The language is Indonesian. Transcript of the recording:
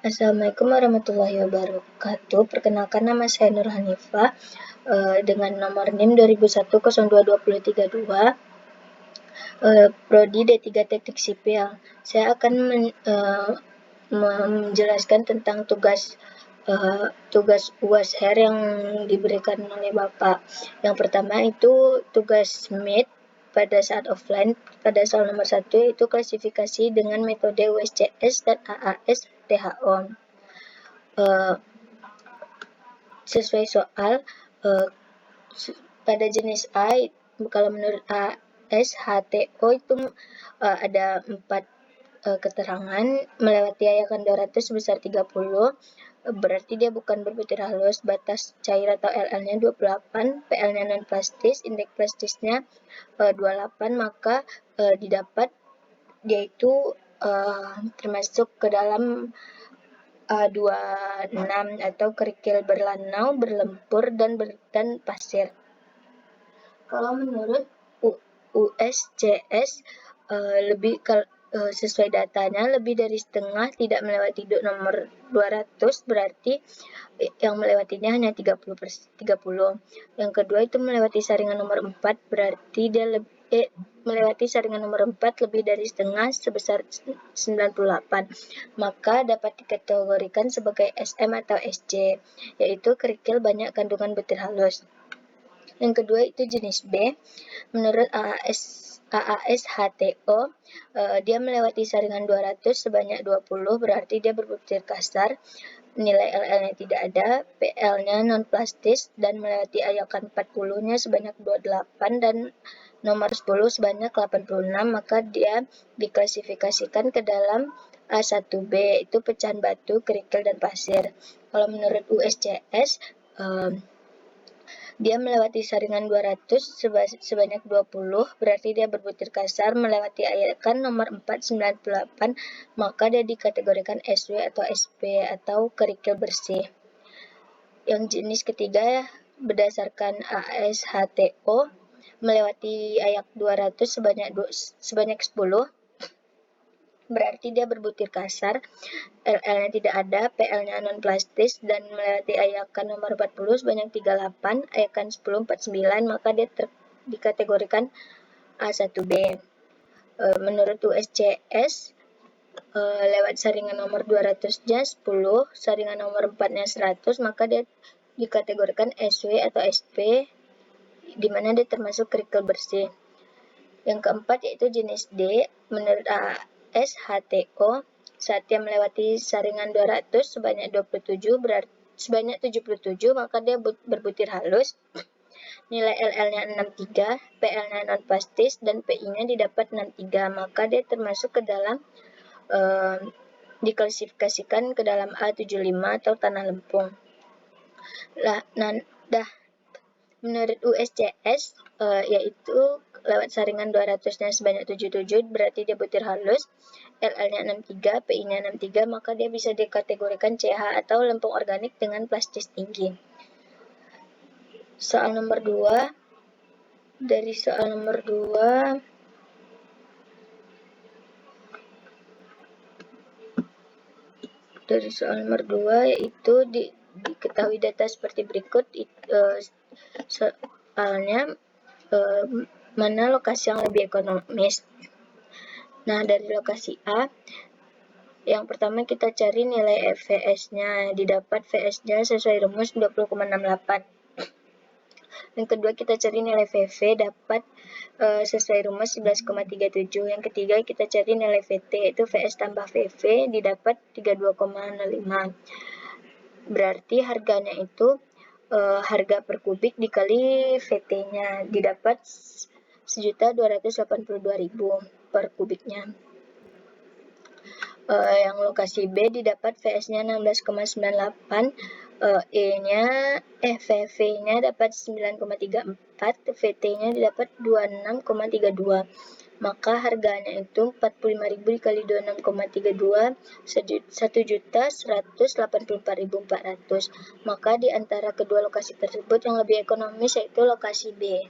Assalamualaikum warahmatullahi wabarakatuh. Perkenalkan, nama saya Nur Hanifah dengan nomor NIM 2001022032, Prodi D3 Teknik Sipil. Saya akan menjelaskan tentang tugas UASHER yang diberikan oleh Bapak. Yang pertama itu tugas MIT pada saat offline, pada soal nomor 1 itu klasifikasi dengan metode USCS dan AAS THO. Sesuai soal, pada jenis A, kalau menurut AS HTO itu ada 4 keterangan. Melewati ayakan 200 sebesar 30, berarti dia bukan berbutir halus. Batas cair atau LL-nya 28, PL-nya non plastis, indeks plastisnya 28, maka didapat dia itu termasuk ke dalam A26 atau kerikil berlanau, berlempur, dan pasir. Kalau menurut USCS lebih sesuai datanya lebih dari setengah tidak melewati nomor 200, berarti yang melewatinya hanya 30. Yang kedua itu melewati saringan nomor 4, berarti dia melewati saringan nomor 4 lebih dari setengah sebesar 98, maka dapat dikategorikan sebagai SM atau SC, yaitu kerikil banyak kandungan butir halus. Yang kedua itu jenis B. Menurut AAS HTO, dia melewati saringan 200 sebanyak 20, berarti dia berbutir kasar. Nilai LL-nya tidak ada, PL-nya non plastis, dan melewati ayakan 40-nya sebanyak 28 dan nomor 10 sebanyak 86, maka dia diklasifikasikan ke dalam A1B, itu pecahan batu, kerikil, dan pasir. Kalau menurut USCS, dia melewati saringan 200 sebanyak 20, berarti dia berbutir kasar. Melewati ayakan nomor 498, maka dia dikategorikan SW atau SP atau kerikil bersih. Yang jenis ketiga, berdasarkan ASHTO, melewati ayak 200 sebanyak 10, berarti dia berbutir kasar. LL-nya tidak ada, PL-nya non plastis, dan melewati ayakan nomor 40 sebanyak 38, ayakan 10 49, maka dia dikategorikan A1B. Menurut USCS, lewat saringan nomor 200-nya 10, saringan nomor 4-nya 100, maka dia dikategorikan SW atau SP, di mana dia termasuk kerikil bersih. Yang keempat yaitu jenis D. Menurut SHTO, saat dia melewati saringan 200 sebanyak 77, sebanyak 77, maka dia berbutir halus. Nilai LL-nya 63, PL-nya non plastis, dan PI-nya didapat 63, maka dia termasuk ke dalam diklasifikasikan ke dalam A75 atau tanah lempung. Menurut USCS, yaitu lewat saringan 200-nya sebanyak 77, berarti dia butir halus. LL-nya 63, PI-nya 63, maka dia bisa dikategorikan CH atau lempung organik dengan plastis tinggi. Soal nomor 2. Dari soal nomor 2, yaitu diketahui data seperti berikut. Soalnya mana lokasi yang lebih ekonomis. Nah, dari lokasi A, yang pertama kita cari nilai VS-nya. Didapat VS-nya sesuai rumus 20,68. Yang kedua kita cari nilai VV, dapat sesuai rumus 11,37. Yang ketiga kita cari nilai VT, yaitu VS tambah VV, didapat 32,05. Berarti harganya itu harga per kubik dikali VT-nya, didapat 1.282.000 per kubiknya. Yang lokasi B didapat VS-nya 16,98, VV-nya dapat 9,34, VT-nya didapat 26,32. Maka harganya itu 45.000 dikali 26,32, 1.184.400. Maka di antara kedua lokasi tersebut yang lebih ekonomis yaitu lokasi B.